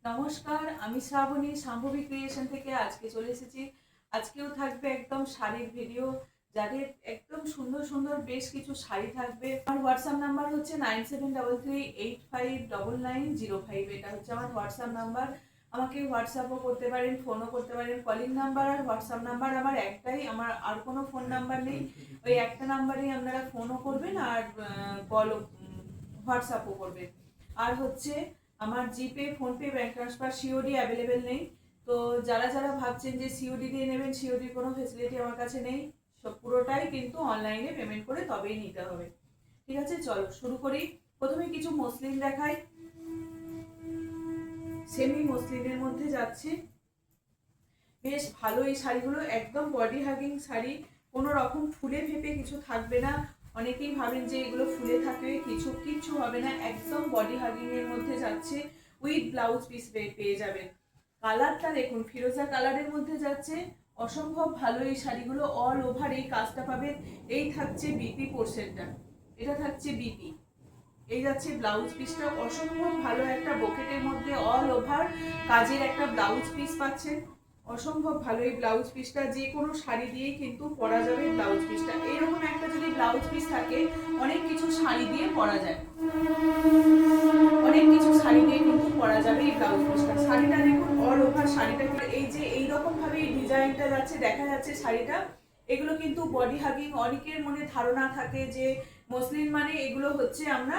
নমস্কার, আমি শ্রাবণী শাম্ভবী ক্রিয়েশন থেকে আজকে চলে এসেছি। আজকেও থাকবে একদম শাড়ির ভিডিও, যাদের একদম সুন্দর সুন্দর বেশ কিছু শাড়ি থাকবে। আমার হোয়াটসঅ্যাপ নাম্বার হচ্ছে 9733859905। এটা হচ্ছে আমার হোয়াটসঅ্যাপ নাম্বার। আমাকে হোয়াটসঅ্যাপও করতে পারেন, ফোনও করতে পারেন। কলিং নাম্বার আর হোয়াটসঅ্যাপ নাম্বার আমার একটাই, আমার আর কোনো ফোন নাম্বার নেই। ওই একটা নাম্বারেই আপনারা ফোনও করবেন আর কলও হোয়াটসঅ্যাপও করবেন। আর হচ্ছে আমার GPay, PhonePe, bank transfer, COD available নেই। তো যারা যারা ভাবছেন যে সিওডি দিয়ে নেবেন, সিওডির কোনো ফেসিলিটি আমার কাছে নেই। সব পুরোটাই কিন্তু অনলাইনে পেমেন্ট করে তবেই নিতে হবে। ঠিক আছে, চলো শুরু করি। প্রথমে কিছু মসলিন দেখাই। সেমি মসলিনের মধ্যে যাচ্ছে, বেশ ভালো এই শাড়িগুলো। একদম বডি হাগিং শাড়ি, কোনো রকম ফুলে ফেপে কিছু থাকবে না। অনেকেই ভাবেন যে এগুলো ফুলে থাকবে, কিচ্ছু হবে না। একদম বডি হাগিং এর মধ্যে যাচ্ছে, উইথ ব্লাউজ পিস পেয়ে যাবেন। কালারটা দেখুন, ফিরোজা কালারের মধ্যে যাচ্ছে। অসম্ভব ভালো এই শাড়িগুলো। অল ওভার এই কাজটা পাবেন। এই থাকছে বিপি পোর্শনটা, এটা থাকছে বিপি। এই যাচ্ছে ব্লাউজ পিসটা, অসম্ভব ভালো একটা বকেটের মধ্যে অল ওভার কাজের একটা ব্লাউজ পিস পাচ্ছেন। অসম্ভব ভালো এই ব্লাউজ পিসটা, যে কোনো শাড়ি দিয়েই কিন্তু পরা যাবে। ব্লাউজ পিসটা এরকম একটা যদি ব্লাউজ পিস থাকে, অনেক কিছু শাড়ি দিয়ে পরা যায়, অনেক কিছু শাড়ি দিয়ে কিন্তু পরা যাবে এই ব্লাউজ পিসটা। শাড়িটা দেখুন, অল ওভার শাড়িটা এই যে এইরকম ভাবে এই ডিজাইনটা যাচ্ছে, দেখা যাচ্ছে শাড়িটা। এগুলো কিন্তু বডি হাগিং। অনেকের মনে ধারণা থাকে যে মসলিন মানে এগুলো হচ্ছে আমরা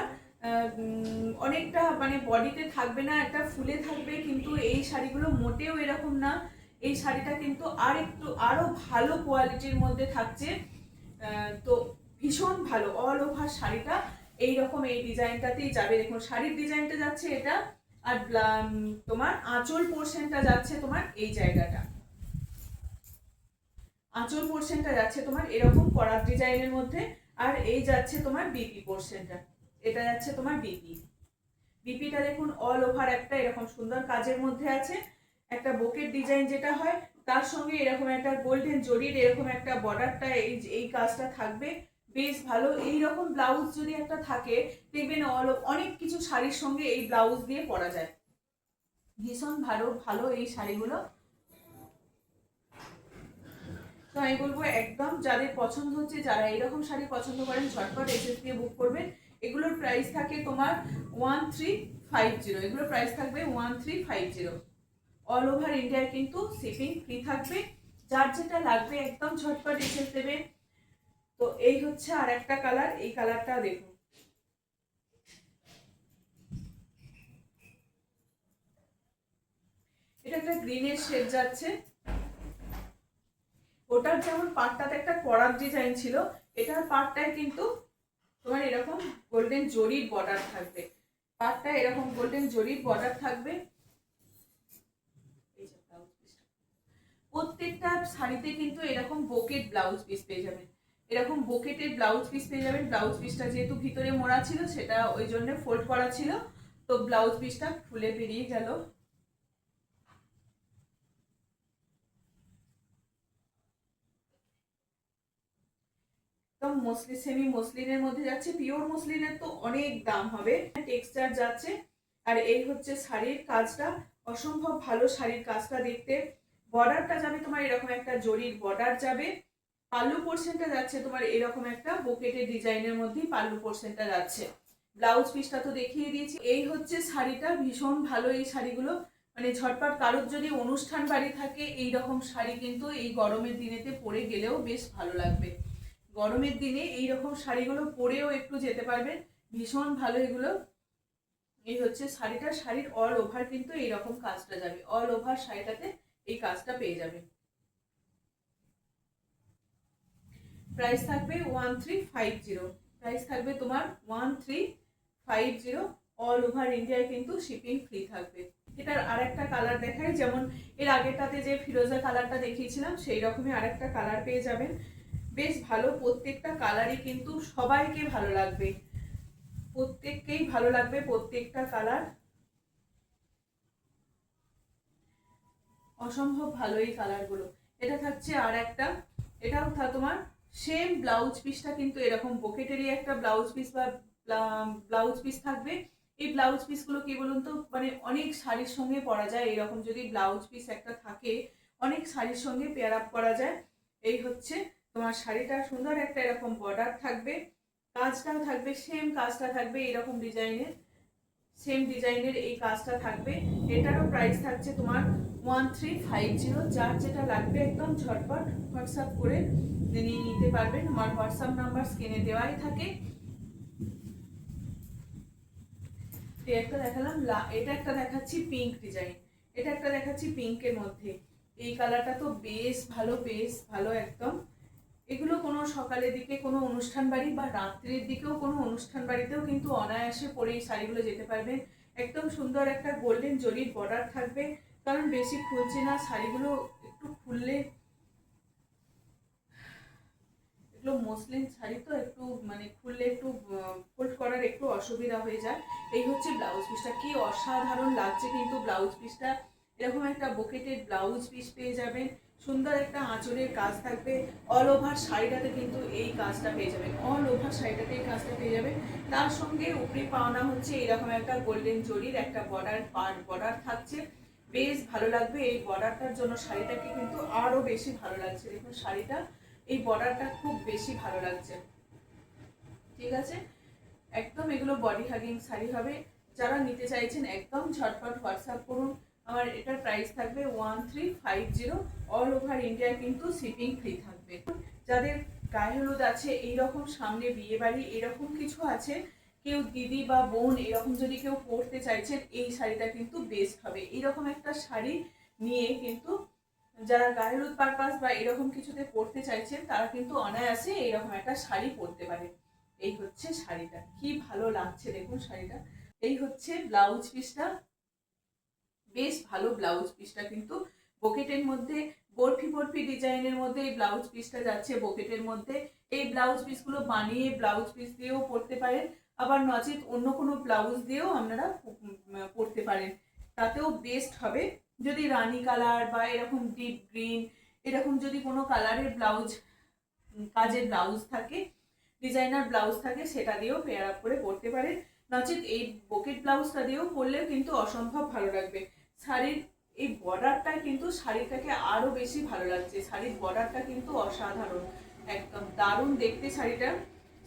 অনেকটা মানে বডিতে থাকবে না, একটা ফুলে থাকবে, কিন্তু এই শাড়িগুলো মোটেও এরকম না। এই শাড়িটা কিন্তু আরো ভালো কোয়ালিটির মধ্যে থাকছে। তো ভীষণ ভালো অল ওভার শাড়িটা এইরকম এই ডিজাইনটাতেই যাবে। দেখুন শাড়ির ডিজাইনটা যাচ্ছে এটা, আর তোমার আঁচল পোর্শনটা যাচ্ছে তোমার এই জায়গাটা। আঁচল পোর্শনটা যাচ্ছে তোমার এরকম করার ডিজাইনের মধ্যে। আর এই যাচ্ছে তোমার বিপি পোর্শনটা, এটা যাচ্ছে তোমার বিপি। বিপিটা দেখুন অল ওভার একটা এরকম সুন্দর কাজের মধ্যে আছে। একটা বোকের ডিজাইন যেটা হয়, তার সঙ্গে এরকম একটা গোল্ডেন জরির এরকম একটা বর্ডারটা এই কাজটা থাকবে। বেশ ভালো। এই রকম ব্লাউজ যদি একটা থাকে, দেখবেন অনেক কিছু শাড়ির সঙ্গে এই ব্লাউজ দিয়ে পরা যায়। ভীষণ ভালো ভালো এই শাড়িগুলো। তো আমি বলবো একদম যাদের পছন্দ হচ্ছে, যারা এরকম শাড়ি পছন্দ করেন, ঝটপট এসএস দিয়ে বুক করবেন। এগুলোর প্রাইস থাকে তোমার 1350। এগুলোর প্রাইস থাকবে 1350। অল ওভার ইন্ডিয়ায় কিন্তু শিপিং ফ্রি থাকবে। যার যেটা লাগবে একদম ঝটপট এসএস দেবে। তো এই হচ্ছে আর একটা কালার, এই কালারটা দেখুন। এটা একটা গ্রিনের শেড যাচ্ছে। ওটার যেমন পাটটাতে একটা করার ডিজাইন ছিল, এটার পাটটায় কিন্তু তোমার এরকম গোল্ডেন জরির বর্ডার থাকবে। পাটটা এরকম গোল্ডেন জরির বর্ডার থাকবে। প্রত্যেকটা শাড়িতে কিন্তু এরকম বোকেট ব্লাউজ পিস পেয়ে যাবেন। এরকম বোকেটের ব্লাউজ পিস পেয়ে যাবেন। ব্লাউজ পিসটা যেহেতু ভিতরে মোড়া ছিল, সেটা ওই জন্য ফোল্ড করা ছিল, তো ব্লাউজ পিসটা খুলে বেরিয়ে গেল। একদম মসলিন, সেমি মসলিনের মধ্যে যাচ্ছে। পিওর মসলিনের তো অনেক দাম হবে। টেক্সচার যাচ্ছে। আর এই হচ্ছে শাড়ির কাজটা, অসম্ভব ভালো শাড়ির কাজটা দেখতে। বর্ডারটা যাবে তোমার এরকম একটা জরির বর্ডার যাবে। পাল্লু পোর্শনটা যাচ্ছে তোমার এরকম একটা বোকেটের ডিজাইনের মধ্যেই পাল্লু পোর্শনটা যাচ্ছে। ব্লাউজ পিসটা তো দেখিয়ে দিয়েছি। এই হচ্ছে শাড়িটা, ভীষণ ভালো এই শাড়িগুলো। মানে ঝটপট কারোর যদি অনুষ্ঠান বাড়ি থাকে, এই রকম শাড়ি কিন্তু এই গরমের দিনেতে পরে গেলেও বেশ ভালো লাগবে। গরমের দিনে এই রকম শাড়িগুলো পরেও একটু যেতে পারবেন, ভীষণ ভালো এগুলো। এই হচ্ছে শাড়িটা, শাড়ির অল ওভার কিন্তু এইরকম কাজটা যাবে। অল ওভার শাড়িটাতে এই কাজটা পেয়ে যাবে। প্রাইস থাকবে 1350। প্রাইস থাকবে তোমার 1350। অল ওভার ইন্ডিয়ায় কিন্তু শিপিং ফ্রি থাকবে। এটার আরেকটা কালার দেখাই, যেমন এর আগেরটাতে যে ফিরোজা কালারটা দেখিয়েছিলাম, সেই রকমই আরেকটা কালার পেয়ে যাবেন। বেশ ভালো, প্রত্যেকটা কালারই কিন্তু সবাইকে ভালো লাগবে, প্রত্যেককেই ভালো লাগবে প্রত্যেকটা কালার। অসম্ভব ভালো এই কালারগুলো। এটা থাকছে আর একটা, এটাও তোমার সেম ব্লাউজ পিসটা কিন্তু এরকম বোকেটেরই একটা ব্লাউজ পিস বা ব্লাউজ পিস থাকবে। এই ব্লাউজ পিসগুলো কি বলুন তো, মানে অনেক শাড়ির সঙ্গে পরা যায়, এরকম যদি ব্লাউজ পিস একটা থাকে অনেক শাড়ির সঙ্গে পেয়ার আপ করা যায়। এই হচ্ছে তোমার শাড়িটা, সুন্দর একটা এরকম বর্ডার থাকবে, কাজটাও থাকবে সেম কাজটা থাকবে এরকম ডিজাইনের, সেম ডিজাইনের এই কাজটা থাকবে। এটারও প্রাইস থাকছে তোমার 1350। যার যেটা লাগবে একদম ঝটপট হোয়াটসঅ্যাপ করে নিয়ে নিতে পারবেন। আমার হোয়াটসঅ্যাপ নাম্বার স্ক্রিনে দেওয়াই থাকে। একটা দেখালাম, এটা একটা দেখাচ্ছি পিঙ্ক ডিজাইন, এটা একটা দেখাচ্ছি পিঙ্কের মধ্যে। এই কালারটা তো বেশ ভালো, বেশ ভালো একদম। এগুলো কোনো সকালের দিকে কোনো অনুষ্ঠান বাড়ি বা রাত্রির দিকেও কোনো অনুষ্ঠান বাড়িতেও কিন্তু অনায়াসে পরে এই শাড়িগুলো যেতে পারবেন। একদম সুন্দর একটা গোল্ডেন জরির বর্ডার থাকবে, কারণ বেশি খুলছে না শাড়িগুলো, একটু খুললে এগুলো মসলিন শাড়ি তো একটু মানে খুললে একটু ফোল্ড করার একটু অসুবিধা হয়ে যায়। এই হচ্ছে ব্লাউজ পিসটা, কি অসাধারণ লাগছে কিন্তু ব্লাউজ পিসটা। এরকম একটা বকেটেড ব্লাউজ পিস পেয়ে যাবেন, সুন্দর একটা আঁচলের কাজ থাকবে, অল ওভার শাড়িটাতে কিন্তু এই কাজটা পেয়ে যাবেন, অল ওভার শাড়িটাতে এই কাজটা পেয়ে যাবেন। তার সঙ্গে উপরি পাওনা হচ্ছে এরকম একটা গোল্ডেন জরির একটা বর্ডার থাকছে, বেশ ভালো লাগবে। এই বর্ডারটার জন্য শাড়িটাকে কিন্তু আরো বেশি ভালো লাগছে। দেখুন শাড়িটা, এই বর্ডারটা খুব বেশি ভালো লাগছে। ঠিক আছে, একদম এগুলো বডি হাগিং শাড়ি হবে। যারা নিতে চাইছেন একদম ঝটপট হোয়াটসঅ্যাপ করুন। আমার এটার প্রাইস থাকবে 1350। অল ওভার ইন্ডিয়া কিন্তু শিপিং ফ্রি থাকবে। যাদের গায়ে হলুদ আছে, এইরকম সামনে বিয়ে বাড়ি এরকম কিছু আছে, কেউ দিদি বা বোন এরকম যদি কেউ পরতে চাইছেন, এই শাড়িটা কিন্তু বেস্ট হবে। এইরকম একটা শাড়ি নিয়ে কিন্তু যারা গায়ে হলুদ পারপাস বা এরকম কিছুতে পরতে চাইছেন তারা কিন্তু অনায়াসে এইরকম একটা শাড়ি পরতে পারে। এই হচ্ছে শাড়িটা, কি ভালো লাগছে দেখুন শাড়িটা। এই হচ্ছে ব্লাউজ পিসটা, বেশ ভালো ব্লাউজ পিসটা কিন্তু বকেটের মধ্যে, বরফি বরফি ডিজাইনের মধ্যে এই ব্লাউজ পিসটা যাচ্ছে বকেটের মধ্যে। এই ব্লাউজ পিসগুলো বানিয়ে ব্লাউজ পিস দিয়েও পরতে পারেন, আবার নচেত অন্য কোনো ব্লাউজ দিয়েও আপনারা পরতে পারেন, তাতেও বেস্ট হবে। যদি রানী কালার বা এরকম ডিপ গ্রিন এরকম যদি কোনো কালারের ব্লাউজ, কাজের ব্লাউজ থাকে, ডিজাইনার ব্লাউজ থাকে, সেটা দিয়েও পেয়ার আপ করে পরতে পারেন। নচেত এই বকেট ব্লাউজটা দিয়েও পরলেও কিন্তু অসম্ভব ভালো লাগবে। শাড়ির এই বর্ডারটা কিন্তু শাড়িটাকে আরো বেশি ভালো লাগছে, শাড়ির বর্ডারটা কিন্তু অসাধারণ, একদম দারুণ দেখতে শাড়িটা।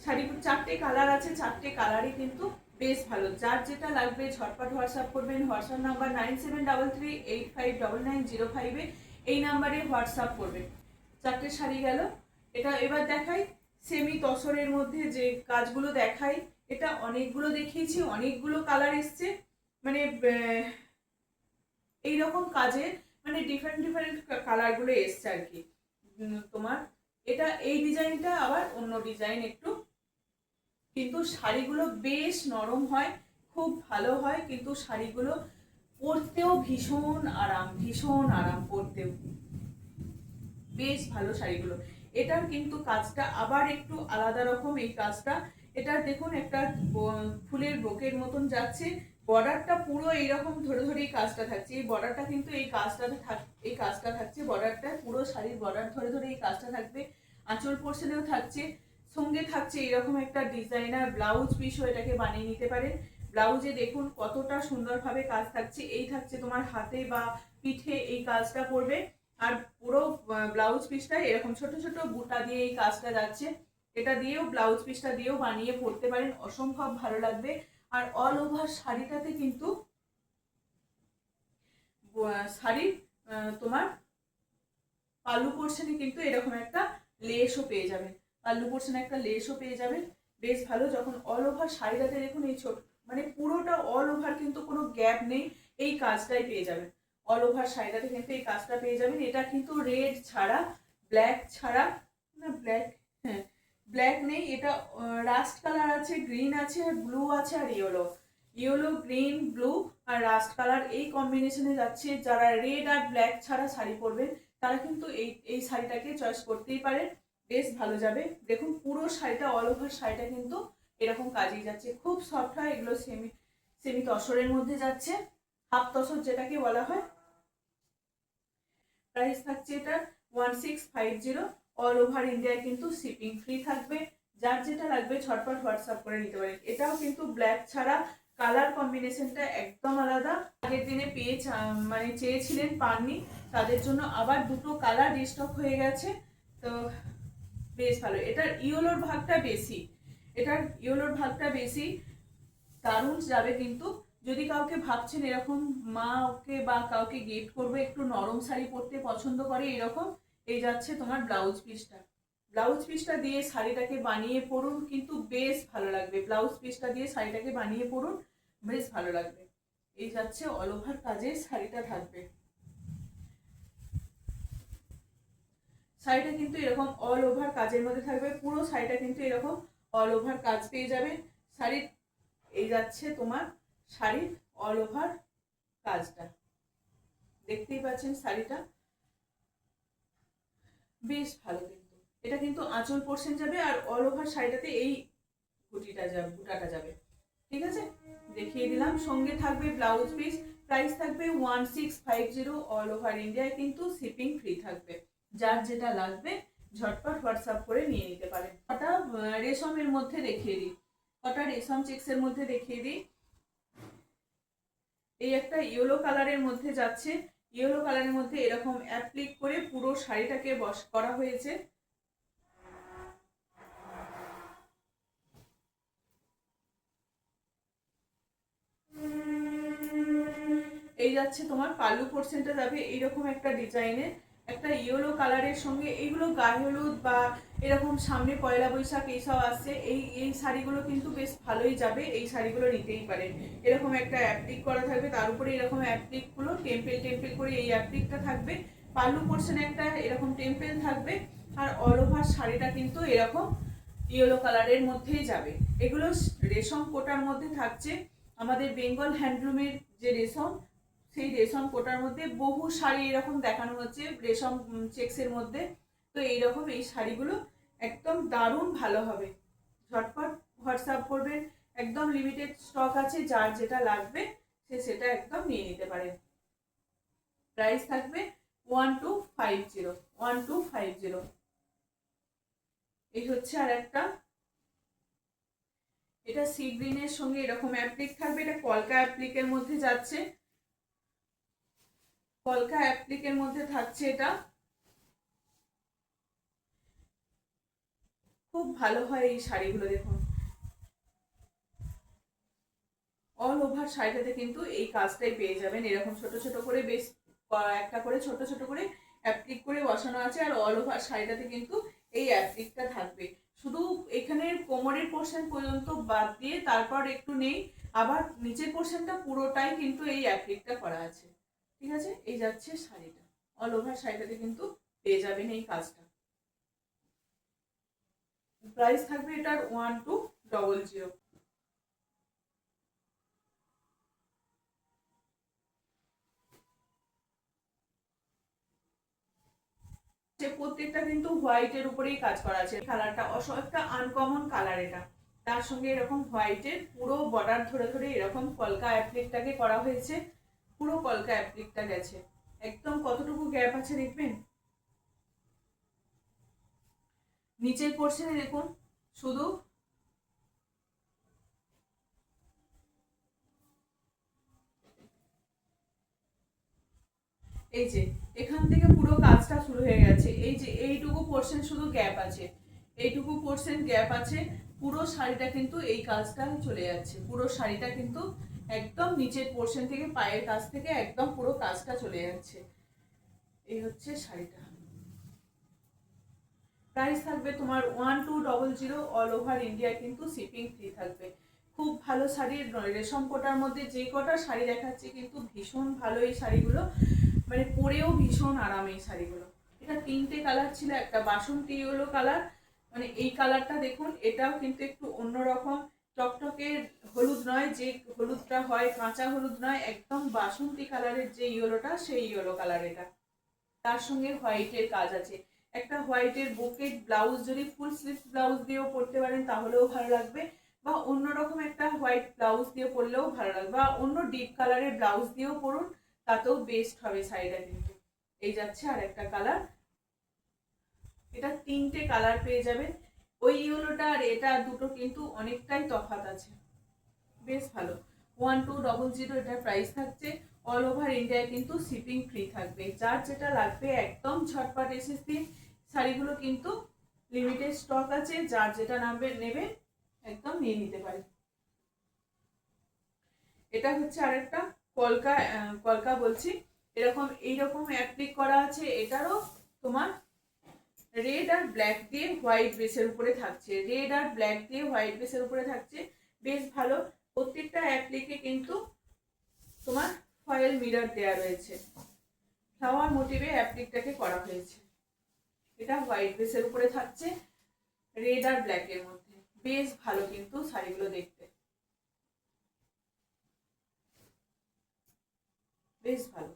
শাড়ির 4টে কালার আছে, 4টে কালারই কিন্তু বেশ ভালো। যার যেটা লাগবে ঝটপট হোয়াটসঅ্যাপ করবেন। হোয়াটসঅ্যাপ নাম্বার 9733859905 এই নাম্বারে হোয়াটসঅ্যাপ করবেন। 4টে শাড়ি গেল। এটা এবার দেখাই সেমি তসরের মধ্যে যে কাজগুলো দেখাই, এটা অনেকগুলো দেখিয়েছি, অনেকগুলো কালার এসছে, মানে এইরকম কাজে মানে ডিফারেন্ট ডিফারেন্ট কালারগুলো এসছে আর কি। তোমার এটা এই ডিজাইনটা আবার অন্য ডিজাইন একটু, কিন্তু শাড়িগুলো বেশ নরম হয়, খুব ভালো হয়, কিন্তু শাড়িগুলো পরতেও ভীষণ আরাম, ভীষণ আরাম পরতেও, বেশ ভালো শাড়িগুলো। এটার কিন্তু কাজটা আবার একটু আলাদা রকম, এই কাজটা এটার দেখুন একটা ফুলের ব্রোকের মতন যাচ্ছে, বর্ডারটা পুরো এইরকম ধরে ধরে এই কাজটা থাকছে, এই বর্ডারটা কিন্তু এই কাজটা থাকছে, বর্ডারটা পুরো শাড়ির বর্ডার ধরে ধরে এই কাজটা থাকবে, আঁচল পোর্শনেও থাকছে, সঙ্গে থাকছে এরকম একটা ডিজাইনার ব্লাউজ পিসও এটাকে বানিয়ে নিতে পারেন। ব্লাউজে দেখুন কতটা সুন্দরভাবে কাজ থাকছে, এই থাকছে তোমার হাতে বা পিঠে এই কাজটা করবে, আর পুরো ব্লাউজ পিসটা এরকম ছোট ছোট বুটা দিয়ে এই কাজটা যাচ্ছে। এটা দিয়েও ব্লাউজ পিসটা দিয়েও বানিয়ে পরতে পারেন, অসম্ভব ভালো লাগবে। আর অল ওভার শাড়িটাতে কিন্তু শাড়ির তোমার পাল্লু পোর্শনে কিন্তু এরকম একটা লেসও পেয়ে যাবেন, পাল্লু পোর্শনে একটা লেসও পেয়ে যাবেন, বেশ ভালো। যখন অল ওভার শাড়িটাতে দেখুন এই ছোট মানে পুরোটা অল ওভার কিন্তু কোনো গ্যাপ নেই, এই কাজটাই পেয়ে যাবেন। অল ওভার শাড়িটাতে কিন্তু এই কাজটা পেয়ে যাবেন। এটা কিন্তু রেড ছাড়া, ব্ল্যাক ছাড়া, না ব্ল্যাক, হ্যাঁ ব্ল্যাক নেই, এটা রাস্ট কালার আছে, গ্রিন আছে, আর ব্লু আছে, আর ইয়েলো গ্রিন ব্লু আর রাস্ট কালার এই কম্বিনেশনে যাচ্ছে। যারা রেড আর ব্ল্যাক ছাড়া শাড়ি পরবেন তারা কিন্তু এই শাড়িটাকে চয়েস করতেই পারেন, বেশ ভালো যাবে। দেখুন পুরো শাড়িটা অল ওভার শাড়িটা কিন্তু এরকম কাজেই যাচ্ছে, খুব সফট হয়। এগুলো সেমি সেমি তসরের মধ্যে যাচ্ছে, হাফ তসর যেটাকে বলা হয়। প্রাইস থাকছে এটা 1650। অল ওভার ইন্ডিয়া কিন্তু শিপিং ফ্রি থাকবে। যার যেটা লাগবে ঝটপট হোয়াটসঅ্যাপ করে নিতে পারেন। এটাও কিন্তু ব্ল্যাক ছাড়া কালার কম্বিনেশনটা একদম আলাদা। আগের দিনে পেয়ে মানে চেয়েছিলেন পাননি, তাদের জন্য আবার দুটো কালার রিস্টক হয়ে গেছে। তো বেশ ভালো। এটার ইয়েলোর ভাগটা বেশি, দারুণ যাবে। কিন্তু যদি কাউকে ভাবছেন এরকম মা ওকে বা কাউকে গিফট করবে, একটু নরম শাড়ি পরতে পছন্দ করে এরকম, এই যাচ্ছে তোমার ব্লাউজ পিসটা দিয়ে শাড়িটাকে বানিয়ে পরুন, কিন্তু বেশ ভালো লাগবে। ব্লাউজ পিসটা দিয়ে শাড়িটাকে বানিয়ে পরুন, বেশ ভালো লাগবে। এই যাচ্ছে অল ওভার কাজের শাড়িটা থাকবে। শাড়িটা কিন্তু এরকম অল ওভার কাজের মধ্যে থাকবে, পুরো শাড়িটা কিন্তু এরকম অল ওভার কাজ পেয়ে যাবে শাড়ির। এই যাচ্ছে তোমার শাড়ির অল ওভার কাজটা, দেখতেই পাচ্ছেন শাড়িটা বেশ ভালো। কিন্তু এটা কিন্তু আঁচল পোর্শন যাবে, আর অল ওভার শাড়িটাতে এই বুটাটা যাবে। ঠিক আছে, দেখিয়ে দিলাম। সঙ্গে থাকবে ব্লাউজ পিস, প্রাইস থাকবে 1650। অল ওভার ইন্ডিয়ায় কিন্তু শিপিং ফ্রি থাকবে। যার যেটা লাগবে ঝটপট হোয়াটসঅ্যাপ করে নিয়ে নিতে পারেন। কটা রেশমের মধ্যে দেখিয়ে দিই, কটা রেশম চেক্সের মধ্যে দেখিয়ে দিই। এই একটা ইয়েলো কালারের মধ্যে যাচ্ছে, ইয়েলো কালারের মধ্যে এরকম অ্যাপ্লিক করে পুরো শাড়িটাকে বস করা হয়েছে। এই যাচ্ছে তোমার পাল্লু পোর্শনটা যাবে এইরকম একটা ডিজাইনের, একটা ইয়েলো কালারের সঙ্গে। এইগুলো গায়ে হলুদ বা এরকম সামনে পয়লা বৈশাখ এইসব আসছে, এই শাড়িগুলো কিন্তু বেশ ভালোই যাবে। এই শাড়িগুলো নিতেই পারেন। এরকম একটা অ্যাপ্লিক করা থাকবে, তার উপরে এরকম অ্যাপ্লিকগুলো টেম্পেল করে এই অ্যাপ্লিকটা থাকবে। পাল্লু পোর্শনে একটা এরকম টেম্পেল থাকবে, আর অল ওভার শাড়িটা কিন্তু এরকম ইয়েলো কালারের মধ্যেই যাবে। এগুলো রেশম কোটার মধ্যে থাকছে, আমাদের বেঙ্গল হ্যান্ডলুমের যে রেশম, সেই রেশম কোটার মধ্যে বহু শাড়ি এরকম দেখানো হচ্ছে রেশম চেক্সের মধ্যে। তো এইরকম এই শাড়িগুলো একদম দারুণ ভালো হবে। ঝটপট হোয়াটসঅ্যাপ করবেন, একদম লিমিটেড স্টক আছে, যার যেটা লাগবে সে সেটা একদম নিয়ে নিতে পারে। প্রাইস থাকবে 1250। এই হচ্ছে আর একটা, এটা সি গ্রিনের সঙ্গে এরকম অ্যাপ্লিক থাকবে। এটা কলকা অ্যাপ্লিকের মধ্যে যাচ্ছে, কলকা অ্যাপ্লিকের মধ্যে থাকছে। এটা খুব ভালো হয় এই শাড়িগুলো। দেখুন অল ওভার শাড়িটাতে কিন্তু এই কাজটাই পেয়ে যাবেন। এরকম ছোট ছোট করে বেশ একটা করে ছোট ছোট করে অ্যাপ্লিক করে বসানো আছে, আর অল ওভার শাড়িটাতে কিন্তু এই অ্যাপ্লিকটা থাকবে। শুধু এখানে কোমরের পোর্শন পর্যন্ত বাদ দিয়ে তারপর একটু নেই, আবার নিচের পোর্শনটা পুরোটাই কিন্তু এই অ্যাপ্লিকটা করা আছে। ঠিক আছে, এই যাচ্ছে শাড়িটা, অল ওভার শাড়িটাতে কিন্তু পেয়ে যাবেন এই কাজটা। প্রাইস থাকবে এটার 1200। প্রত্যেকটা কিন্তু হোয়াইটের উপরেই কাজ করা আছে। কালারটা একটা আনকমন কালার, এটা তার সঙ্গে এরকম হোয়াইটের পুরো বর্ডার ধরে ধরে এরকম কলকা অ্যাপ্লিকটাকে করা হয়েছে। পুরো কলকা অ্যাপ্লিকটা গেছে একদম, কতটুকু গ্যাপ আছে দেখবেন নিচের পোর্শনে। দেখুন শুধু এই যে এখান থেকে পুরো কাজটা শুরু হয়ে গেছে, এই যে এইটুকু পোর্শন শুধু গ্যাপ আছে, এইটুকু পোর্শন গ্যাপ আছে। পুরো শাড়িটা কিন্তু এই কাজটা চলে যাচ্ছে, পুরো শাড়িটা কিন্তু একদম নিচের পোর্শন থেকে পায়ের কাছ থেকে একদম পুরো কাজটা চলে যাচ্ছে। এই হচ্ছে শাড়িটা। প্রাইস থাকবে তোমার 1200। অল ওভার ইন্ডিয়া কিন্তু শিপিং ফ্রি থাকবে। খুব ভালো শাড়ি, রেশম কোটার মধ্যে যে কটা শাড়ি দেখাচ্ছি কিন্তু ভীষণ ভালো এই শাড়িগুলো, মানে পরেও ভীষণ আরাম এই শাড়িগুলো। এটা তিনটে কালার ছিল, একটা বাসন্তী ইয়েলো কালার, মানে এই কালারটা দেখুন, এটাও কিন্তু একটু অন্যরকম টকটকে হলুদ নয়, যে হলুদটা হয় কাঁচা হলুদ নয়, একদম বাসন্তী কালারের যে ইয়েলোটা সেই ইয়েলো কালার এটা। তার সঙ্গে হোয়াইটের কাজ আছে, একটা হোয়াইটের বুকেট ব্লাউজ, যদি ফুল স্লিভ ব্লাউজ দিয়েও পরতে পারেন তাহলেও ভালো লাগবে, বা অন্যরকম একটা হোয়াইট ব্লাউজ দিয়ে পরলেও ভালো লাগবে, বা অন্য ডিপ কালারের ব্লাউজ দিয়েও পরুন, তাতেও বেস্ট হবে শাড়িটা কিন্তু। এই যাচ্ছে আর একটা কালার, এটা তিনটে কালার পেয়ে যাবেন। ওই ইয়েলোটা আর এটা দুটো কিন্তু অনেকটাই তফাৎ আছে, বেশ ভালো। 1200 এটার প্রাইস থাকছে। অল ওভার ইন্ডিয়ায় কিন্তু শিপিং ফ্রি থাকবে। যার যেটা লাগবে একদম ঝটপট এসএসসি শাড়িগুলো কিন্তু লিমিটেড স্টক আছে, যার যেটা নামবে নেবে একদম নিয়ে নিতে পারে। এটা হচ্ছে আরেকটা কলকা, কলকা বলছি, এরকম এইরকম অ্যাপ্লিক করা আছে। এটারও তোমার রেড আর ব্ল্যাক দিয়ে হোয়াইট বেসের উপরে থাকছে, রেড আর ব্ল্যাক দিয়ে হোয়াইট বেসের উপরে থাকছে, বেশ ভালো। প্রত্যেকটা অ্যাপ্লিকে কিন্তু তোমার ফয়েল মিরর দেওয়া রয়েছে, ফ্লাওয়ার মোটিভে অ্যাপ্লিকটাকে করা হয়েছে। এটা হোয়াইট বেসের উপরে থাকছে রেড আর ব্ল্যাকের মধ্যে, বেশ ভালো কিন্তু শাড়িগুলো দেখতে, বেশ ভালো।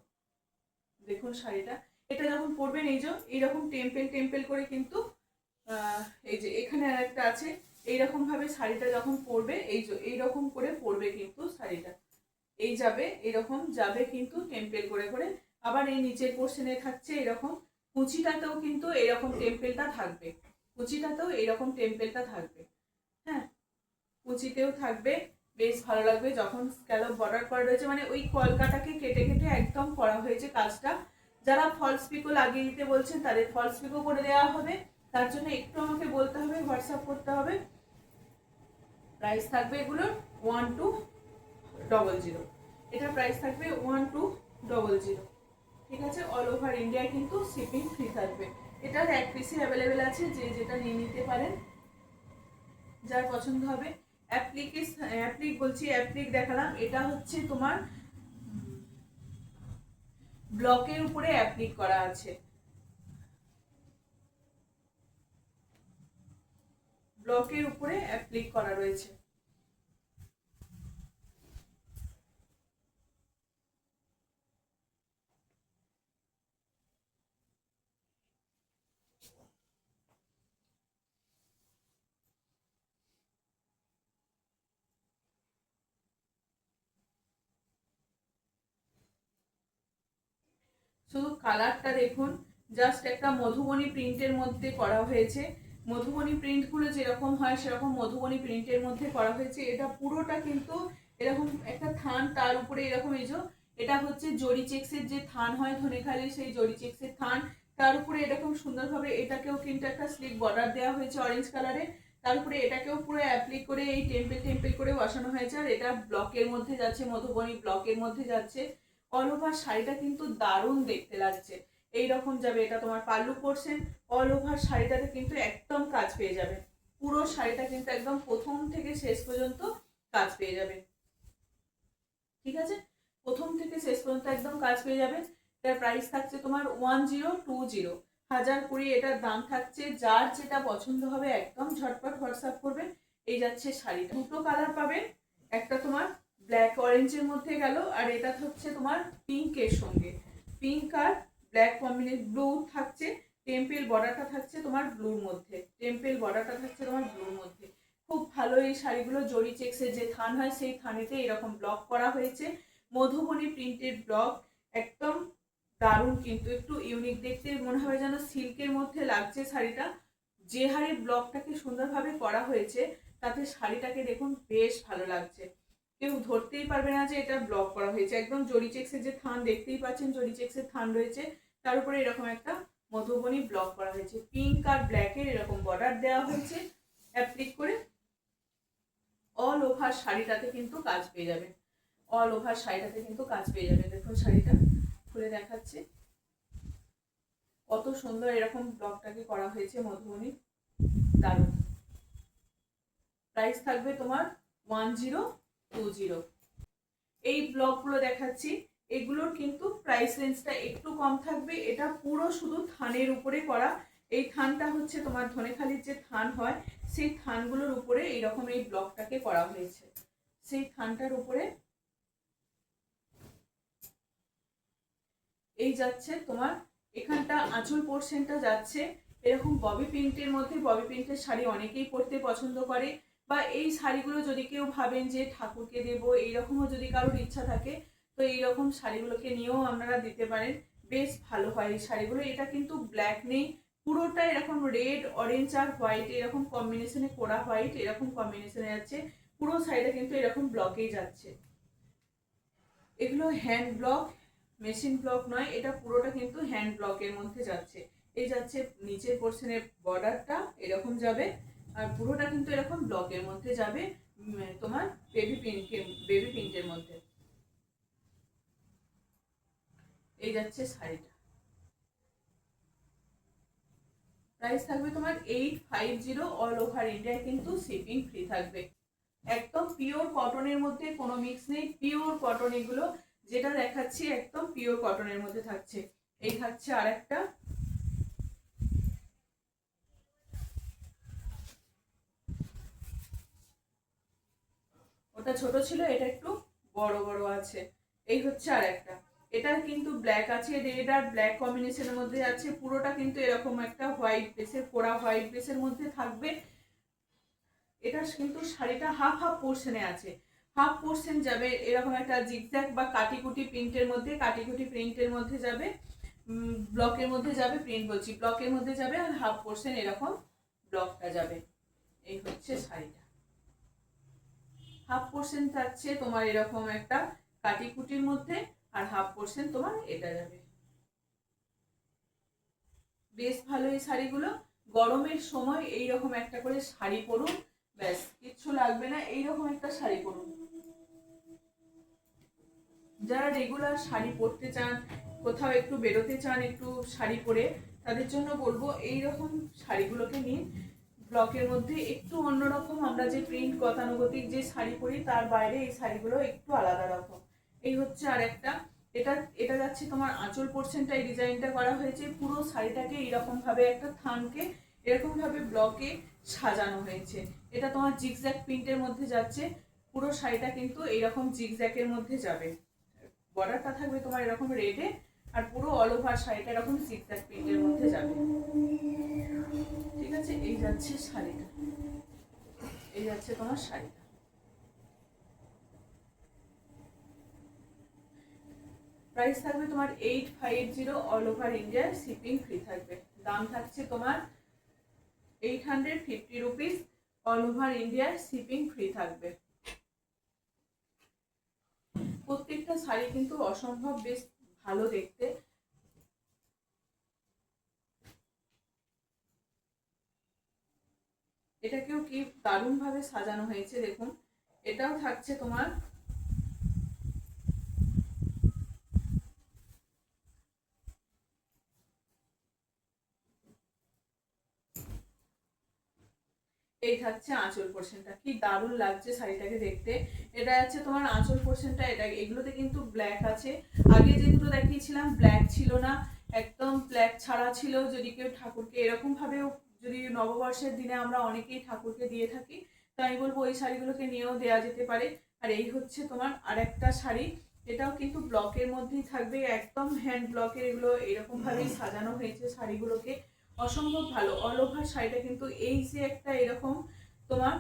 দেখুন শাড়িটা, এটা যখন পরবেন এই যে এইরকম টেম্পেল টেম্পেল করে কিন্তু এই যে এখানে আর একটা আছে, এইরকম ভাবে শাড়িটা যখন পরবে এই যে এইরকম করে পরবে কিন্তু শাড়িটা এই যাবে, এরকম যাবে কিন্তু টেম্পেল করে করে। আবার এই নিচের পোর্শনে থাকছে এরকম, কুচিটাতেও কিন্তু এরকম টেম্পেলটা থাকবে, কুচিটাতেও এরকম টেম্পেলটা থাকবে। হ্যাঁ, কুচিতেও থাকবে, বেশ ভালো লাগবে। যখন স্ক্যালপ বর্ডার করা রয়েছে, মানে ওই কলকাটাকে কেটে কেটে একদম করা হয়েছে কাজটা। যারা ফলস পিকো লাগিয়ে দিতে বলছেন তাদের ফলস পিকো করে দেওয়া হবে, তার জন্য একটু আমাকে বলতে হবে, হোয়াটসঅ্যাপ করতে হবে। প্রাইস থাকবে এগুলোর 1200, এটা প্রাইস থাকবে 1200। ঠিক আছে, অল ওভার ইন্ডিয়ায় কিন্তু শিপিং ফ্রি থাকবে। এটার এক পিসে অ্যাভেলেবেল আছে, যে যেটা নিয়ে নিতে পারেন যার পছন্দ হবে। অ্যাপ্লিক বলছি, অ্যাপ্লিক দেখালাম। এটা হচ্ছে তোমার ব্লকের উপরে অ্যাপ্লিক করা আছে, ব্লকের উপরে অ্যাপ্লিক করা রয়েছে। শুধু কালারটা দেখুন, জাস্ট একটা মধুবনী প্রিন্টের মধ্যে করা হয়েছে। মধুবনী প্রিন্টগুলো যেরকম হয় সেরকম মধুবনী প্রিন্টের মধ্যে করা হয়েছে। এটা পুরোটা কিন্তু এরকম একটা থান, তার উপরে এরকম এই যে এটা হচ্ছে জরি চেক্সের যে থান হয় ধনেখালি, সেই জরি চেক্সের থান, তার উপরে এরকম সুন্দরভাবে এটাকেও কিন্তু একটা স্লিক বর্ডার দেওয়া হয়েছে অরেঞ্জ কালারে। তার উপরে এটাকেও পুরো অ্যাপ্লিক করে এই টেম্পেল টেম্পেল করে বসানো হয়েছে। আর এটা ব্লকের মধ্যে যাচ্ছে, মধুবনী ব্লকের মধ্যে যাচ্ছে। অল ওভার শাড়িটা কিন্তু দারুণ দেখতে লাগছে। এইরকম যাবে, এটা তোমার পাল্লু পোর্শন। অল ওভার শাড়িটাতে কিন্তু একদম কাজ পেয়ে যাবে, পুরো শাড়িটা কিন্তু একদম প্রথম থেকে শেষ পর্যন্ত কাজ পেয়ে যাবে। ঠিক আছে, প্রথম থেকে শেষ পর্যন্ত একদম কাজ পেয়ে যাবে। এটার প্রাইস থাকছে তোমার 1020, 1020 এটার দাম থাকছে। যার যেটা পছন্দ হবে একদম ঝটপট হোয়াটসঅ্যাপ করবেন। এই যাচ্ছে শাড়িটা, দুটো কালার পাবেন, একটা তোমার ব্ল্যাক অরেঞ্জের মধ্যে গেল, আর এটা হচ্ছে তোমার পিঙ্কের সঙ্গে, পিঙ্ক আর ব্ল্যাক কম্বিনেশন, ব্লু থাকছে। টেম্পেল বর্ডারটা থাকছে তোমার ব্লুর মধ্যে, টেম্পেল বর্ডারটা থাকছে তোমার ব্লুর মধ্যে। খুব ভালো এই শাড়িগুলো। জরি চেক্সের যে থান হয় সেই থানেতে এরকম ব্লক করা হয়েছে, মধুবনী প্রিন্টেড ব্লক, একদম দারুণ কিন্তু, একটু ইউনিক দেখতে, মনে হবে যেন সিল্কের মধ্যে লাগছে শাড়িটা। যে হারে ব্লকটাকে সুন্দরভাবে করা হয়েছে তাতে শাড়িটাকে দেখুন বেশ ভালো লাগছে, কেউ ধরতেই পারবে না যে এটা ব্লক করা হয়েছে। একদম জরি চেক্সের যে থান দেখতেই পাচ্ছেন, জরি চেক্সের থান রয়েছে, তার উপরে এরকম একটা মধুবনী ব্লক করা হয়েছে, পিঙ্ক আর ব্ল্যাকের এরকম বর্ডার দেওয়া হয়েছে অ্যাপ্লিক করে। অল ওভার শাড়িটাতে কিন্তু কাজ পেয়ে যাবে, অল ওভার শাড়িটাতে কিন্তু কাজ পেয়ে যাবে। দেখুন শাড়িটা খুলে দেখাচ্ছে, কত সুন্দর এরকম ব্লকটাকে করা হয়েছে মধুবনী, দারুণ। প্রাইস থাকবে তোমার 1020। এই ব্লকগুলো দেখাচ্ছি, এগুলোর কিন্তু প্রাইস রেঞ্জটা একটু কম থাকবে। এটা পুরো শুধু থানের উপরে করা, এই থানটা হচ্ছে তোমার ধনেখালির যে থান হয় সেই থানগুলোর উপরে এইরকম এই ব্লকটাকে করা হয়েছে। সেই থানটার উপরে এই যাচ্ছে তোমার, এখানটা আঁচল পোর্শনটা যাচ্ছে এরকম ববি প্রিন্টের মধ্যে। ববি প্রিন্টের শাড়ি অনেকেই পরতে পছন্দ করে, বা এই শাড়িগুলো যদি কেউ ভাবেন যে ঠাকুরকে দেবো এইরকমও যদি কারোর ইচ্ছা থাকে, তো এইরকম শাড়িগুলোকে নিয়েও আপনারা দিতে পারেন, বেশ ভালো হয় এই শাড়িগুলো। এটা কিন্তু ব্ল্যাক নেই, পুরোটা এরকম রেড অরেঞ্জ আর হোয়াইট এরকম কম্বিনেশনে করা, হোয়াইট এরকম কম্বিনেশনে যাচ্ছে, পুরো শাড়িটা কিন্তু এরকম ব্লকেই যাচ্ছে। এগুলো হ্যান্ড ব্লক, মেশিন ব্লক নয়, এটা পুরোটা কিন্তু হ্যান্ড ব্লকের মধ্যে যাচ্ছে। এই যাচ্ছে নিচের পোর্শনের বর্ডারটা এরকম যাবে, আর পুরোটা কিন্তু এরকম ব্লকের মধ্যে যাবে, তোমার বেবি পিঙ্কের মধ্যে। এই যাচ্ছে শাড়িটা, প্রাইস থাকবে তোমার 850, অল ওভার ইন্ডিয়ায় কিন্তু শিপিং ফ্রি থাকবে। একদম পিওর কটনের মধ্যে কোনো মিক্স নেই, পিওর কটন এগুলো, যেটা দেখাচ্ছি একদম পিওর কটনের মধ্যে থাকছে। এই থাকছে আরেকটা, ওটা ছোট ছিল, এটা একটু বড় বড় আছে। এই হচ্ছে আরেকটা, এটা কিন্তু ব্ল্যাক আছে, রেড আর ব্ল্যাক কম্বিনেশনের মধ্যে আছে, পুরোটা কিন্তু এরকম একটা হোয়াইট বেসের, পোড়া হোয়াইট বেসের মধ্যে থাকবে। এটা কিন্তু শাড়িটা হাফ হাফ পোর্শনে আছে, হাফ পোর্শন যাবে এরকম একটা জিগজ্যাগ বা কাটিকুটি প্রিন্টের মধ্যে, কাটিকুটি প্রিন্টের মধ্যে যাবে, ব্লকের মধ্যে যাবে, প্রিন্ট বলছি, ব্লকের মধ্যে যাবে, আর হাফ পোর্শন এরকম ব্লকটা যাবে। এই হচ্ছে শাড়িটা, হাফ পোর্শন থাকছে তোমার এরকম একটা কাটিকুটির মধ্যে, আর হাফ পোর্শন তোমার এটা যাবে। বেশ ভালো এই শাড়িগুলো, গরমের সময় এইরকম একটা করে শাড়ি পরুন, ব্যাস কিচ্ছু লাগবে না, এইরকম একটা শাড়ি পরুন। যারা রেগুলার শাড়ি পরতে চান, কোথাও একটু বেরোতে চান একটু শাড়ি পরে, তাদের জন্য বলবো এইরকম শাড়িগুলোকে নিন। ব্লকের মধ্যে একটু অন্যরকম, আমরা যে প্রিন্ট গতানুগতিক যে শাড়ি পরি তার বাইরে এই শাড়িগুলো একটু আলাদা রকম। এই হচ্ছে আর একটা, এটা এটা যাচ্ছে তোমার আঁচল পোর্শনটা, এই ডিজাইনটা করা হয়েছে, পুরো শাড়িটাকে এইরকম ভাবে একটা থানকে এরকম ভাবে ব্লকে সাজানো হয়েছে। এটা তোমার জিগজ্যাগ প্রিন্টের মধ্যে যাচ্ছে, পুরো শাড়িটা কিন্তু এইরকম জিগজ্যাগের মধ্যে যাবে। বর্ডারটা থাকবে তোমার এরকম রেডে, আর পুরো অল ওভার শাড়িটা এরকম জিগজ্যাগ প্রিন্টের মধ্যে যাবে। ঠিক আছে, এই যাচ্ছে শাড়িটা, এই যাচ্ছে তোমার শাড়িটা। প্রাইস থাকবে তোমার 850, all over India shipping free থাকবে। দাম থাকছে তোমার 850 rupees, all over India shipping free থাকবে। প্রত্যেকটা শাড়ি কিন্তু অসম্ভব বেশ ভালো দেখতে। এটাকেও কি দারুণ ভাবে সাজানো হয়েছে দেখুন। এটাও থাকছে তোমার এই থাকছে আঁচল পোর্শনটা, কি দারুণ লাগছে শাড়িটাকে দেখতে। এটা আছে তোমার আঁচল পোর্শনটা, এটা এগুলোতে কিন্তু ব্ল্যাক আছে, আগে যে দুটো দেখিয়েছিলাম ব্ল্যাক ছিল না, একদম ব্ল্যাক ছাড়া ছিল। যদি কেউ ঠাকুরকে এরকম ভাবেও, যদি নববর্ষের দিনে আমরা অনেকেই ঠাকুরকে দিয়ে থাকি, তো আমি বলবো ওই শাড়িগুলোকে নিয়েও দেওয়া যেতে পারে। আর এই হচ্ছে তোমার আরেকটা শাড়ি, এটাও কিন্তু ব্লকের মধ্যেই থাকবে, একদম হ্যান্ড ব্লকের, এগুলো এরকম ভাবেই সাজানো হয়েছে শাড়িগুলোকে, অসম্ভব ভালো। অল ওভার শাড়িটা কিন্তু এই যে একটা এরকম তোমার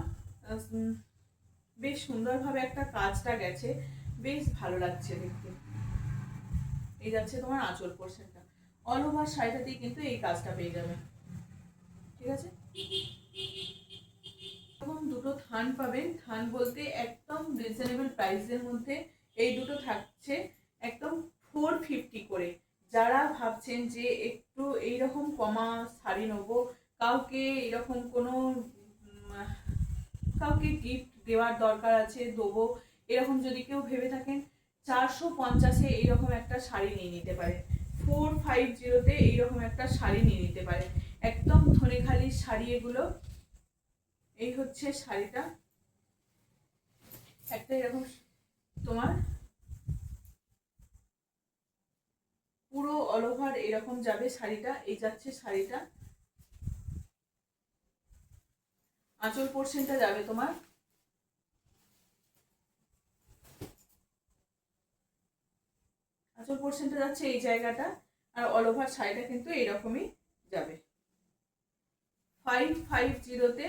বেশ সুন্দরভাবে একটা কাজটা গেছে, বেশ ভালো লাগছে দেখতে। এই যাচ্ছে তোমার আঁচল পোর্শনটা, অল ওভার শাড়িটাতেই কিন্তু এই কাজটা পেয়ে যাবে। ঠিক আছে, এরকম দুটো থান পাবেন, থান বলতে একদম রিজনেবল প্রাইসের মধ্যে এই দুটো থাকছে, একদম 450 করে। যারা ভাবছেন যে একটু এইরকম কমা শাড়ি নেবো, কাউকে এরকম কোনো কাউকে গিফট দেওয়ার দরকার আছে, দেবো, এরকম যদি কেউ ভেবে থাকেন, 450-এ এইরকম একটা শাড়ি নিয়ে নিতে পারে, 450-তে এইরকম একটা শাড়ি নিয়ে নিতে পারে, একদম ধনেখালির শাড়ি এগুলো। এই হচ্ছে শাড়িটা, একটা এরকম তোমার পুরো অল ওভার এরকম যাবে শাড়িটা। এই যাচ্ছে শাড়িটা, আঁচল পোর্শনটা যাবে তোমার আঁচল পোর্শনটা যাচ্ছে এই জায়গাটা, আর অল ওভার শাড়িটা কিন্তু এইরকমই যাবে। 550-তে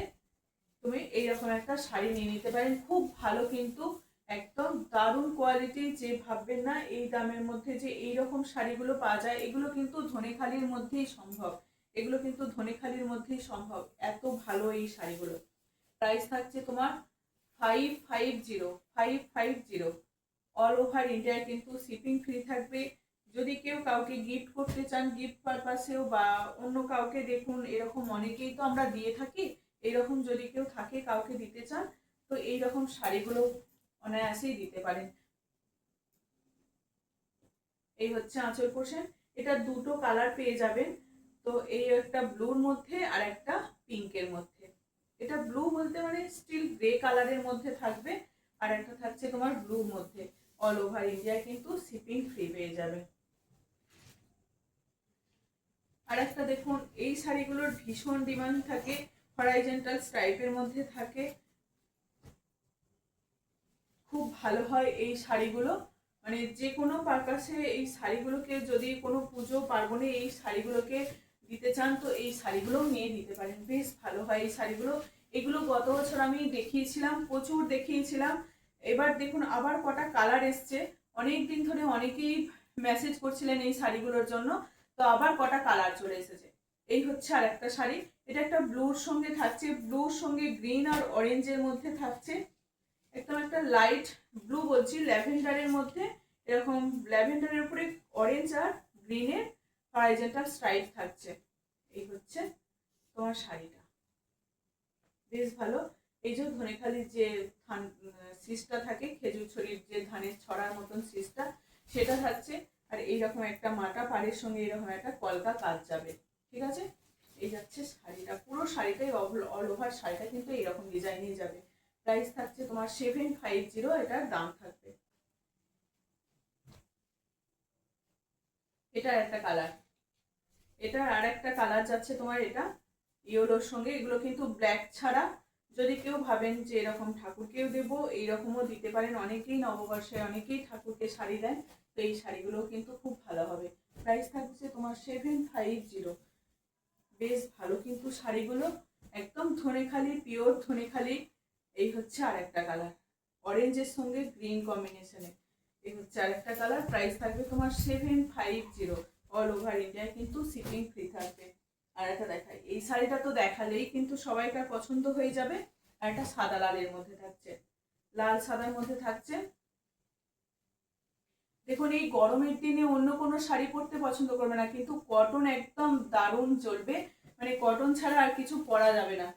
তুমি এইরকম একটা শাড়ি নিয়ে নিতে পারেন, খুব ভালো কিন্তু, একদম দারুণ কোয়ালিটি। যে ভাববেন না এই দামের মধ্যে যে এইরকম শাড়িগুলো পাওয়া যায়, এগুলো কিন্তু ধনেখালির মধ্যেই সম্ভব, এগুলো কিন্তু ধনেখালির মধ্যেই সম্ভব, এত ভালো এই শাড়িগুলো। প্রাইস থাকছে তোমার 550। অল ওভার ইন্ডিয়ায় কিন্তু শিপিং ফ্রি থাকবে। যদি কেউ কাউকে গিফট করতে চান গিফট পারপাসেও, বা অন্য কাউকে, দেখুন এরকম অনেকেই তো আমরা দিয়ে থাকি, এরকম যদি কেউ থাকে কাউকে দিতে চান তো এইরকম শাড়িগুলো অনায়াসেই দিতে পারেন। এই হচ্ছে আঁচল পোর্শন। এটা দুটো কালার পেয়ে যাবেন। তো এই একটা ব্লুর মধ্যে আর একটা পিঙ্কের মধ্যে। এটা ব্লু বলতে মানে স্টিল গ্রে কালারের মধ্যে থাকবে, আর একটা থাকছে তোমার ব্লুর মধ্যে। অল ওভার ইন্ডিয়ায় কিন্তু শিপিং ফ্রি পেয়ে যাবে। আর একটা দেখুন, এই শাড়িগুলোর ভীষণ ডিমান্ড থাকে, হরাইজন্টাল স্ট্রাইপের মধ্যে থাকে, খুব ভালো হয় এই শাড়িগুলো। মানে যে কোনো পারপাসে এই শাড়িগুলোকে, যদি কোনো পুজো পার্বণে এই শাড়িগুলোকে দিতে চান তো এই শাড়িগুলোও নিয়ে দিতে পারেন, বেশ ভালো হয় এই শাড়িগুলো। এগুলো গত বছর আমি দেখিয়েছিলাম, প্রচুর দেখিয়েছিলাম। এবার দেখুন আবার কটা কালার এসছে, অনেক দিন ধরে অনেকেই মেসেজ করছিলেন এই শাড়িগুলোর জন্য, তো আবার কটা কালার চলে এসেছে। এই হচ্ছে আর একটা শাড়ি, এটা একটা ব্লুর সঙ্গে থাকছে, ব্লুর সঙ্গে গ্রিন আর অরেঞ্জের মধ্যে থাকছে, একদম একটা লাইট ব্লু বলছি, ল্যাভেন্ডারের মধ্যে, এরকম ল্যাভেন্ডারের উপরে অরেঞ্জ আর গ্রিনের হরাইজন্টাল স্ট্রাইপ থাকছে। এই হচ্ছে তোমার শাড়িটা, বেশ ভালো। এই যে ধনেখালির যে ধান শীষটা থাকে, খেজুর ছড়ির যে ধানের ছড়ার মতন শীষটা, সেটা থাকছে। আর এইরকম একটা মাটা পাড়ের সঙ্গে এরকম একটা কলকা কাজ যাবে, ঠিক আছে। এই যাচ্ছে শাড়িটা, পুরো শাড়িটাই অল ওভার শাড়িটা কিন্তু এইরকম ডিজাইনেই যাবে। প্রাইস থাকছে তোমার 750, এটার দাম থাকবে। এটার একটা কালার, এটার আর একটা কালার যাচ্ছে তোমার এটা ইয়েলোর সঙ্গে। এগুলো কিন্তু ব্ল্যাক ছাড়া, যদি কেউ ভাবেন যে এরকম ঠাকুরকেও দেবো এইরকমও দিতে পারেন, অনেকেই নববর্ষে অনেকেই ঠাকুরকে শাড়ি দেন, তো এই শাড়িগুলো কিন্তু খুব ভালো হবে। প্রাইস থাকছে তোমার 750। বেশ ভালো কিন্তু শাড়িগুলো, একদম ধনেখালি, পিওর ধনেখালি। এই হচ্ছে আর একটা কালার, অরেঞ্জের সঙ্গে গ্রিন কম্বিনেশনে। এই হচ্ছে আর একটা কালার, প্রাইস থাকবে তোমার 750। অল ওভার ইন্ডিয়ায় কিন্তু শিপিং ফ্রি থাকবে। আর একটা দেখাই, এই শাড়িটা তো দেখালেই কিন্তু সবাইকার পছন্দ হয়ে যাবে। আর একটা সাদা লালের মধ্যে থাকছে, লাল সাদার মধ্যে থাকছে। দেখুন এই গরমের দিনে অন্য কোনো শাড়ি পরতে পছন্দ করবে না, কিন্তু কটন একদম দারুণ চলবে, মানে কটন ছাড়া আর কিছু পরা যাবে না।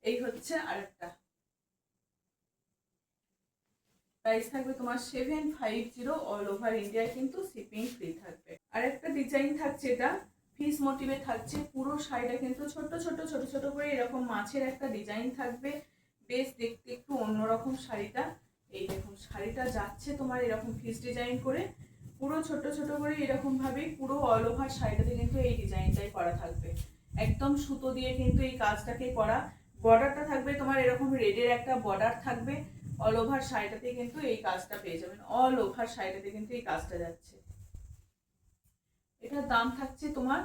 এই হচ্ছে আরেকটা, প্রাইস থাকবে তোমার 750। অল ওভার ইন্ডিয়ায় কিন্তু শিপিং ফ্রি থাকবে। আর একটা ডিজাইন থাকছে, এটা ফিস মোটিভে থাকছে, পুরো শাড়িটা কিন্তু ছোট ছোট ছোট ছোট করে এরকম মাছের একটা ডিজাইন থাকবে, বেশ দেখতে একটু অন্যরকম শাড়িটা। এই দেখুন শাড়িটা যাচ্ছে তোমার এরকম ফিস ডিজাইন করে, পুরো ছোট ছোট করে এরকম ভাবে পুরো অল ওভার শাড়িটাতে কিন্তু এই ডিজাইনটাই করা থাকবে, একদম সুতো দিয়ে কিন্তু এই কাজটাকে করা। বর্ডারটা থাকবে তোমার এরকম রেডের একটা বর্ডার থাকবে, অল ওভার শাড়িটাতে কিন্তু এই কাজটা পেয়ে যাবেন, অল ওভার শাড়িটাতে কিন্তু এই কাজটা যাচ্ছে। এটার দাম থাকছে তোমার,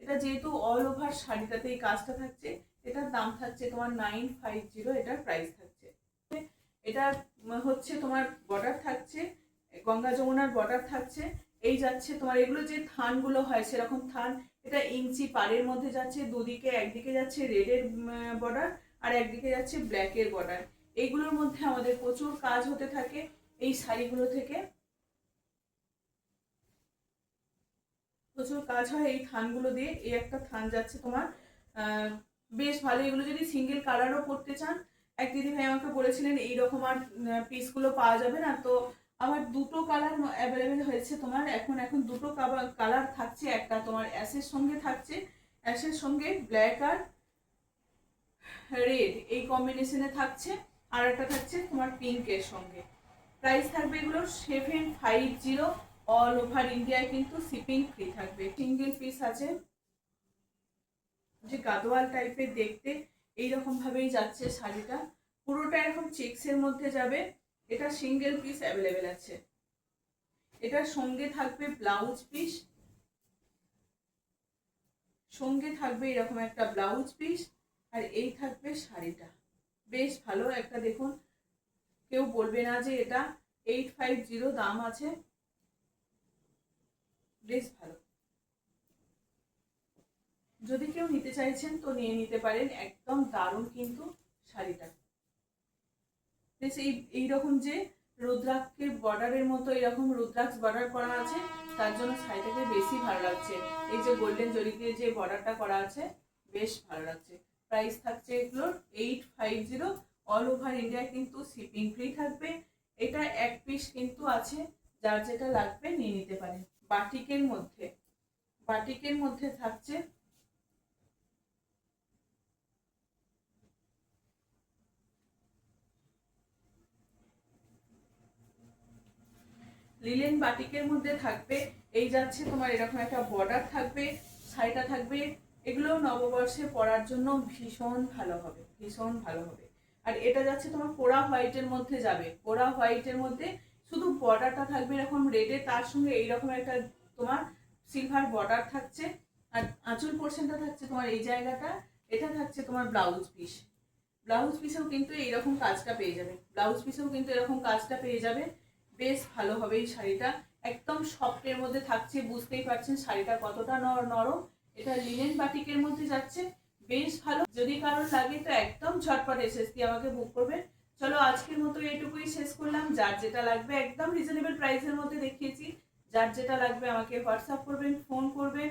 এটা যেহেতু অল ওভার শাড়িটাতে এই কাজটা থাকছে, এটার দাম থাকছে তোমার 950। এটার প্রাইস থাকছে, এটা হচ্ছে তোমার বর্ডার থাকছে, গঙ্গা যমুনার বর্ডার থাকছে। এই যাচ্ছে তোমার এগুলো যে থানগুলো হয় সেরকম থান, এটা ইঞ্চি পাড়ের মধ্যে যাচ্ছে, দুদিকে, একদিকে যাচ্ছে রেডের বর্ডার আর একদিকে যাচ্ছে ব্ল্যাকের বর্ডার। এইগুলোর মধ্যে আমাদের প্রচুর কাজ হতে থাকে এই শাড়িগুলো থেকে, প্রচুর কাজ হয় এই থানগুলো দিয়ে। এই একটা থান যাচ্ছে তোমার, বেশ ভালো। এগুলো যদি সিঙ্গেল কালারও করতে চান, এক দিদি ভাই আমাকে বলেছিলেন এইরকম আর পিসগুলো পাওয়া যাবে না, তো আমার দুটো কালার অ্যাভেলেবেল হয়েছে তোমার, এখন এখন দুটো কালার থাকছে, একটা তোমার অ্যাশের সঙ্গে থাকছে, অ্যাশের সঙ্গে ব্ল্যাক আর রেড এই কম্বিনেশনে থাকছে, আর একটা থাকছে তোমার পিঙ্কের সঙ্গে। প্রাইস থাকবে এগুলো 750। অল ওভার ইন্ডিয়ায় কিন্তু শিপিং ফ্রি থাকবে। সিঙ্গেল পিস আছে, যে গাদোয়াল টাইপের দেখতে, এইরকম ভাবেই যাচ্ছে শাড়িটা, পুরোটা এরকম চেক্সের মধ্যে যাবে। এটা সিঙ্গেল পিস অ্যাভেলেবেল আছে, এটার সঙ্গে থাকবে ব্লাউজ পিস, সঙ্গে থাকবে এরকম একটা ব্লাউজ পিস, আর এই থাকবে শাড়িটা। বেশ ভালো একটা, দেখুন কেউ বলবে না যে এটা 850 দাম আছে, বেশ ভালো। যদি কেউ নিতে চাইছেন তো নিয়ে নিতে পারেন, একদম দারুণ কিন্তু শাড়িটা। বেশ এইরকম যে রুদ্রাক্ষের বর্ডারের মতো এরকম রুদ্রাক্ষ বর্ডার করা আছে, তার জন্য শাড়িটাকে বেশি ভালো লাগছে। এই যে গোল্ডেন জরি দিয়ে যে বর্ডারটা করা আছে বেশ ভালো লাগছে। প্রাইস থাকছে এগুলোর 850। অল ওভার ইন্ডিয়া কিন্তু শিপিং ফ্রি থাকবে। এটা এক পিস কিন্তু আছে, যার যেটা লাগবে নিয়ে নিতে পারে। বাটিকের মধ্যে থাকছে লিলেন বাটিকের মধ্যে থাকবে। এই যাচ্ছে তোমার এরকম একটা বর্ডার থাকবে, শাড়িটা থাকবে। এগুলো নববর্ষে পরার জন্য ভীষণ ভালো হবে, ভীষণ ভালো হবে। আর এটা যাচ্ছে তোমার কোরা হোয়াইটের মধ্যে যাবে। কোরা হোয়াইটের মধ্যে শুধু বর্ডারটা থাকবে এরকম রেডে, তার সঙ্গে এইরকম একটা তোমার সিলভার বর্ডার থাকছে। আর আঁচল পোর্শনটা থাকছে তোমার এই জায়গাটা। এটা থাকছে তোমার ব্লাউজ পিস। ব্লাউজ পিসেও কিন্তু এইরকম কাজটা পেয়ে যাবে। ব্লাউজ পিসেও কিন্তু এরকম কাজটা পেয়ে যাবে। বেশ ভালো হবে এই শাড়িটা। একদম সফটের মধ্যে থাকছে, বুঝতেই পারছেন শাড়িটা কতটা নরম। এটা লিনেন বাটিকের মধ্যে যাচ্ছে, বেশ ভালো। যদি কারোর লাগে তো একদম ঝটপট এসএস দিয়ে আমাকে বুক করবে। চলো আজকের মতো এটুকুই শেষ করলাম। যার যেটা লাগবে একদম রিজনেবল প্রাইসের মধ্যে দেখিয়েছি। যার যেটা লাগবে আমাকে হোয়াটসঅ্যাপ করবেন, ফোন করবেন।